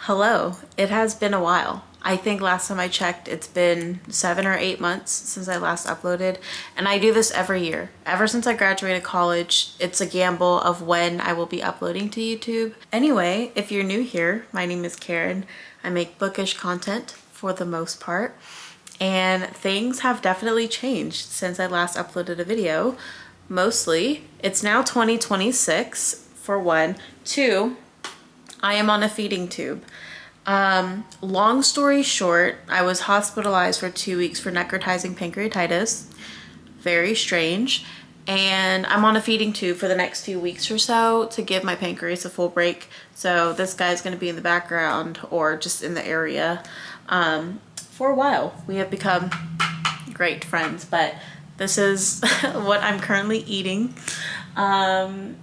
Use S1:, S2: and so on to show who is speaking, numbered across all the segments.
S1: Hello, it has been a while. I think last time I checked, it's been 7 or 8 months since I last uploaded, and I do this every year. Ever since I graduated college, it's a gamble of when I will be uploading to YouTube. Anyway, if you're new here, my name is Karen. I make bookish content for the most part, and things have definitely changed since I last uploaded a video. Mostly, it's now 2026 for one. Two, I am on a feeding tube. Long story short, I was hospitalized for 2 weeks for necrotizing pancreatitis. Very strange. And I'm on a feeding tube for the next few weeks or so to give my pancreas a full break. So this guy's going to be in the background or just in the area for a while. We have become great friends, but this is what I'm currently eating. And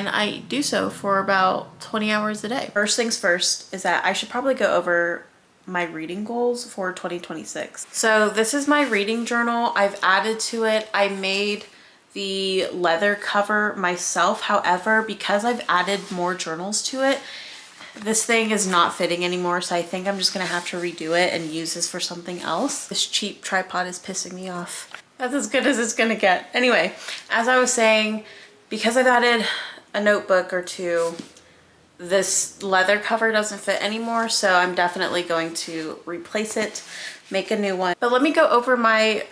S1: I do so for about 20 hours a day. First things first is that I should probably go over my reading goals for 2026. So this is my reading journal. I've added to it. I made the leather cover myself. However, because I've added more journals to it, this thing is not fitting anymore. So I think I'm just gonna have to redo it and use this for something else. This cheap tripod is pissing me off. That's as good as it's gonna get. Anyway, as I was saying, because I've added a notebook or two, this leather cover doesn't fit anymore, so I'm definitely going to replace it, make a new one. But let me go over my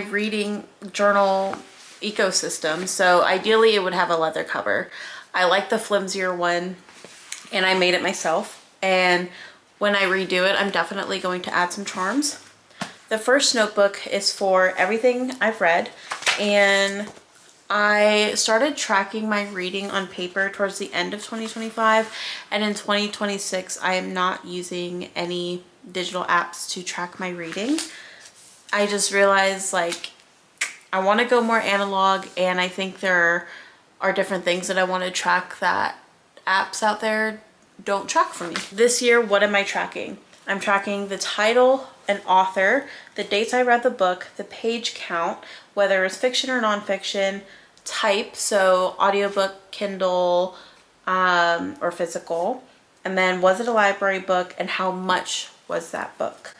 S1: reading journal ecosystem. So ideally it would have a leather cover. I like the flimsier one and I made it myself. And when I redo it, I'm definitely going to add some charms. The first notebook is for everything I've read, and I started tracking my reading on paper towards the end of 2025, and in 2026 I am not using any digital apps to track my reading. I just realized like I want to go more analog, and I think there are different things that I want to track that apps out there don't track for me. This year, what am I tracking? I'm tracking the title and author, the dates I read the book, the page count, whether it's fiction or nonfiction, type, so audiobook, Kindle, or physical, and then was it a library book and how much was that book,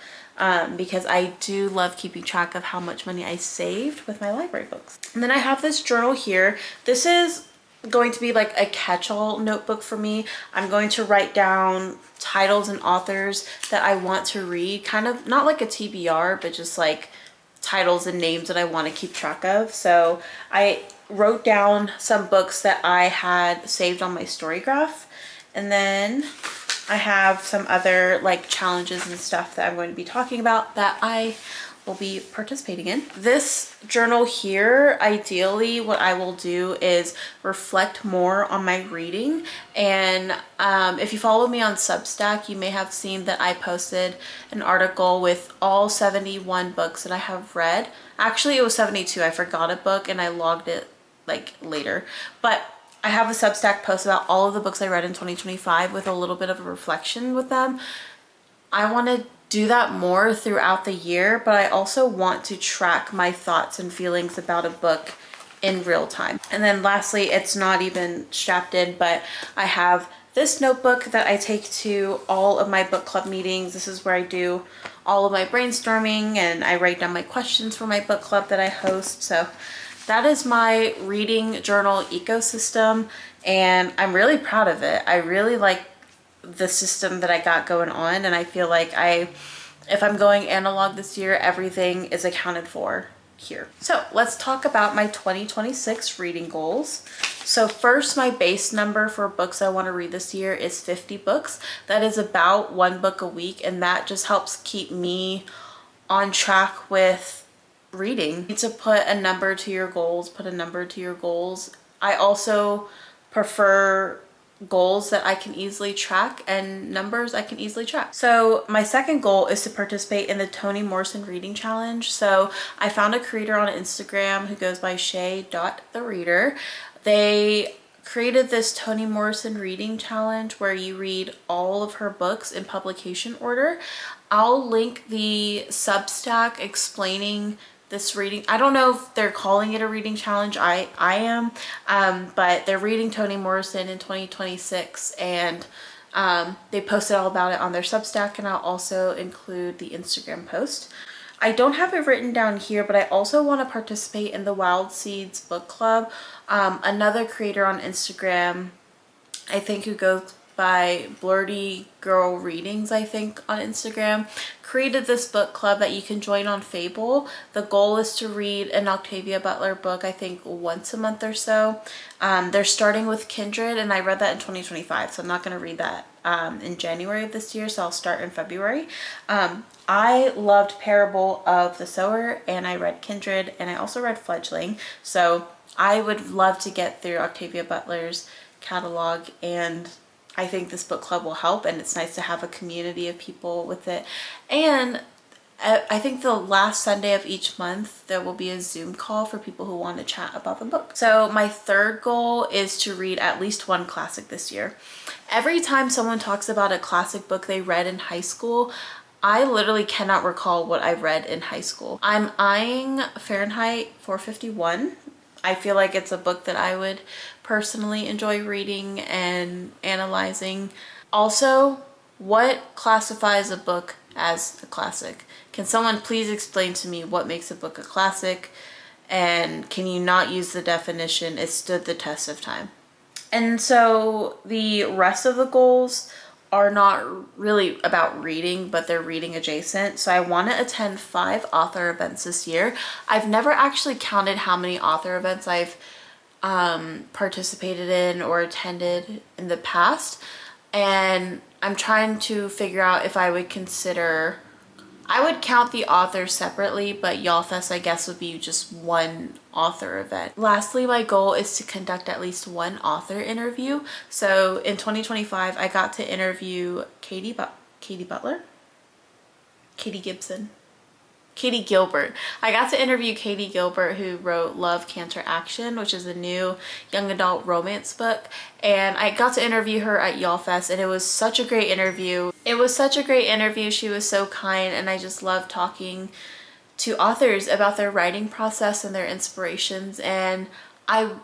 S1: because I do love keeping track of how much money I saved with my library books. And then I have this journal here. This is going to be like a catch-all notebook for me. I'm going to write down titles and authors that I want to read, kind of not like a TBR, but just like titles and names that I want to keep track of. So I wrote down some books that I had saved on my story graph, and then I have some other like challenges and stuff that I'm going to be talking about that I will be participating in. This journal here, ideally what I will do is reflect more on my reading. And if you follow me on Substack, you may have seen that I posted an article with all 71 books that I have read. Actually, it was 72. I forgot a book and I logged it like later. But I have a Substack post about all of the books I read in 2025 with a little bit of a reflection with them. I want to do that more throughout the year, but I also want to track my thoughts and feelings about a book in real time. And then lastly, it's not even strapped in, but I have this notebook that I take to all of my book club meetings. This is where I do all of my brainstorming and I write down my questions for my book club that I host. So that is my reading journal ecosystem, and I'm really proud of it. I really like the system that I got going on, and I feel like if I'm going analog this year, everything is accounted for here. So let's talk about my 2026 reading goals. So first, my base number for books I want to read this year is 50 books. That is about one book a week, and that just helps keep me on track with reading. You need to put a number to your goals, put a number to your goals. I also prefer goals that I can easily track and numbers I can easily track. So my second goal is to participate in the Toni Morrison reading challenge. So I found a creator on Instagram who goes by shay.thereader. They created this Toni Morrison reading challenge where you read all of her books in publication order. I'll link the Substack explaining this reading. I don't know if they're calling it a reading challenge. I am, but they're reading Toni Morrison in 2026, and They posted all about it on their Substack, and I'll also include the Instagram post. I don't have it written down here, but I also want to participate in the Wild Seeds book club. Another creator on Instagram, I think, who goes by Blurty Girl Readings, I think, on Instagram, created this book club that you can join on Fable. The goal is to read an Octavia Butler book, I think, once a month or so. They're starting with Kindred, and I read that in 2025, so I'm not going to read that in January of this year, so I'll start in February. I loved Parable of the Sower, and I read Kindred, and I also read Fledgling, so I would love to get through Octavia Butler's catalog, and I think this book club will help, and it's nice to have a community of people with it. And I think the last Sunday of each month there will be a Zoom call for people who want to chat about the book. So my third goal is to read at least one classic this year. Every time someone talks about a classic book they read in high school, I literally cannot recall what I read in high school. I'm eyeing Fahrenheit 451. I feel like it's a book that I would personally enjoy reading and analyzing. Also, what classifies a book as a classic? Can someone please explain to me what makes a book a classic? And can you not use the definition, it stood the test of time? And so the rest of the goals are not really about reading, but they're reading adjacent. So I want to attend 5 author events this year. I've never actually counted how many author events I've participated in or attended in the past, and I'm trying to figure out if I would consider, I would count the authors separately, but YALLFest I guess would be just one author event. Lastly, my goal is to conduct at least one author interview. So in 2025 I got to interview Katie Gilbert. I got to interview Katie Gilbert, who wrote Love, Cancer, Action, which is a new young adult romance book. And I got to interview her at YALLFest, and it was such a great interview. She was so kind, and I just love talking to authors about their writing process and their inspirations. And I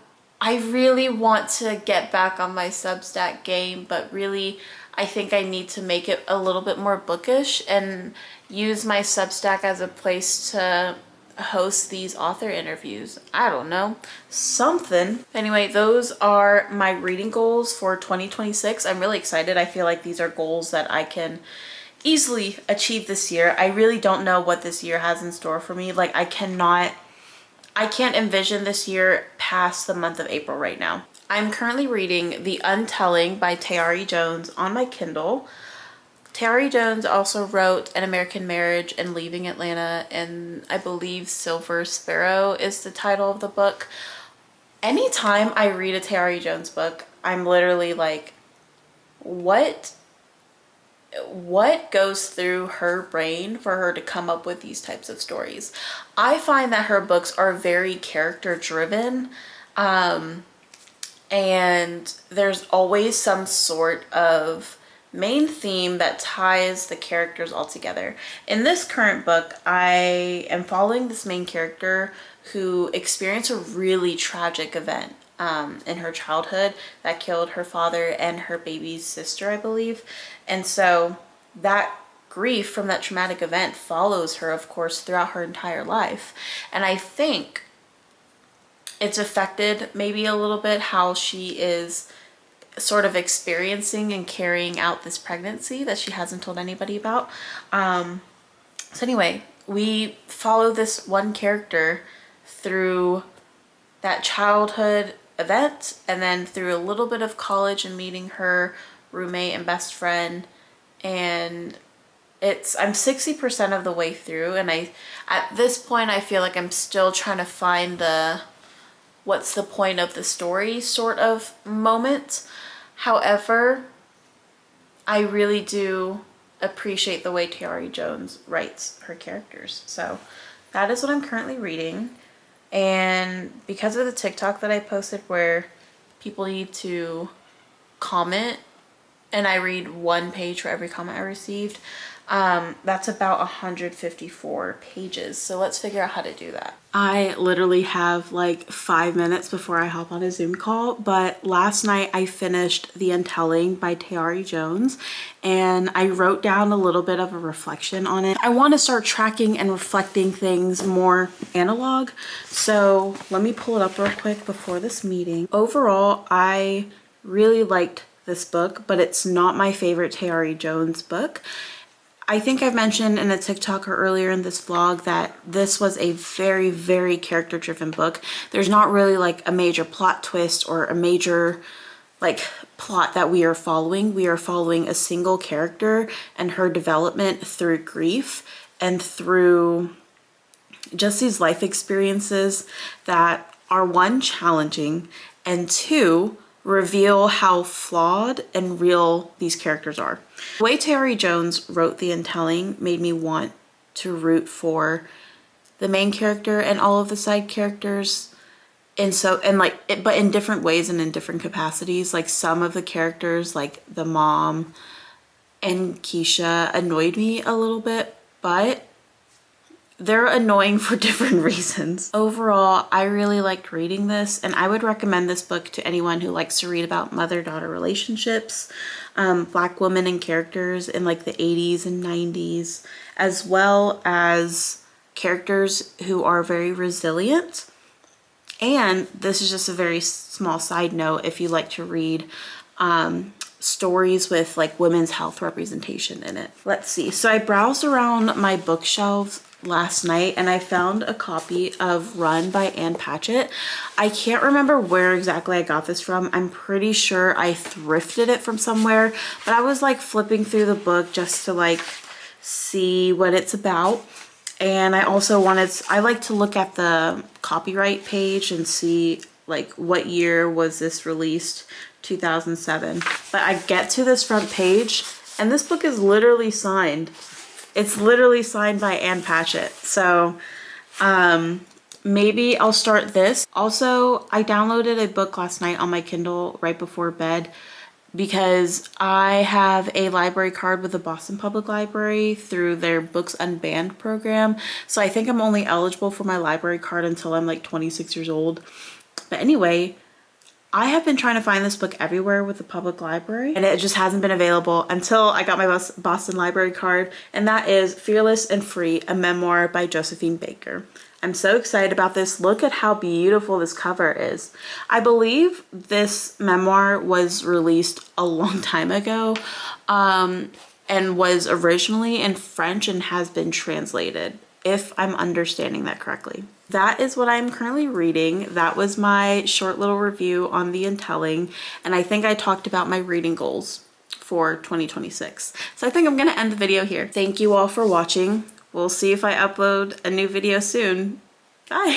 S1: really want to get back on my Substack game, but really I think I need to make it a little bit more bookish and use my Substack as a place to host these author interviews. I don't know, something. Anyway, those are my reading goals for 2026. I'm really excited. I feel like these are goals that I can easily achieve this year. I really don't know what this year has in store for me. Like, I can't envision this year past the month of April right now. I'm currently reading The Untelling by Tayari Jones on my Kindle. Tayari Jones also wrote An American Marriage and Leaving Atlanta, and I believe Silver Sparrow is the title of the book. Anytime I read a Tayari Jones book, I'm literally like, what goes through her brain for her to come up with these types of stories? I find that her books are very character driven, and there's always some sort of main theme that ties the characters all together. In this current book, I am following this main character who experienced a really tragic event in her childhood that killed her father and her baby's sister, I believe. And so that grief from that traumatic event follows her, of course, throughout her entire life. And I think it's affected maybe a little bit how she is sort of experiencing and carrying out this pregnancy that she hasn't told anybody about. So anyway, we follow this one character through that childhood event, and then through a little bit of college and meeting her roommate and best friend. And I'm 60% of the way through, and at this point I feel like I'm still trying to find the what's the point of the story sort of moment. However, I really do appreciate the way Tayari Jones writes her characters. So that is what I'm currently reading. And because of the TikTok that I posted where people need to comment and I read one page for every comment I received. That's about 154 pages. So let's figure out how to do that. I literally have like 5 minutes before I hop on a Zoom call, but last night I finished The Untelling by Tayari Jones, and I wrote down a little bit of a reflection on it. I want to start tracking and reflecting things more analog. So let me pull it up real quick before this meeting. Overall, I really liked this book, but it's not my favorite Tayari Jones book. I think I've mentioned in a TikTok or earlier in this vlog that this was a very, very character-driven book. There's not really like a major plot twist or a major like plot that we are following. We are following a single character and her development through grief and through just these life experiences that are, one, challenging, and two, reveal how flawed and real these characters are. The way Tayari Jones wrote The Untelling made me want to root for the main character and all of the side characters, but in different ways and in different capacities. Like some of the characters, like the mom and Keisha, annoyed me a little bit, but they're annoying for different reasons. Overall, I really liked reading this, and I would recommend this book to anyone who likes to read about mother-daughter relationships, Black women and characters in like the 80s and 90s, as well as characters who are very resilient. And this is just a very small side note if you like to read stories with like women's health representation in it. Let's see. So I browsed around my bookshelves last night and I found a copy of Run by Ann Patchett. I can't remember where exactly I got this from. I'm pretty sure I thrifted it from somewhere, but I was like flipping through the book just to like see what it's about. And I also I like to look at the copyright page and see like what year was this released, 2007. But I get to this front page and this book is literally signed. It's literally signed by Ann Patchett. So maybe I'll start this. Also, I downloaded a book last night on my Kindle right before bed because I have a library card with the Boston Public Library through their Books Unbanned program. So I think I'm only eligible for my library card until I'm like 26 years old. But anyway, I have been trying to find this book everywhere with the public library, and it just hasn't been available until I got my Boston Library card, and that is Fearless and Free, a memoir by Josephine Baker. I'm so excited about this. Look at how beautiful this cover is. I believe this memoir was released a long time ago and was originally in French and has been translated, if I'm understanding that correctly. That is what I'm currently reading. That was my short little review on The Untelling, and I think I talked about my reading goals for 2026. So I think I'm gonna end the video here. Thank you all for watching. We'll see if I upload a new video soon. Bye.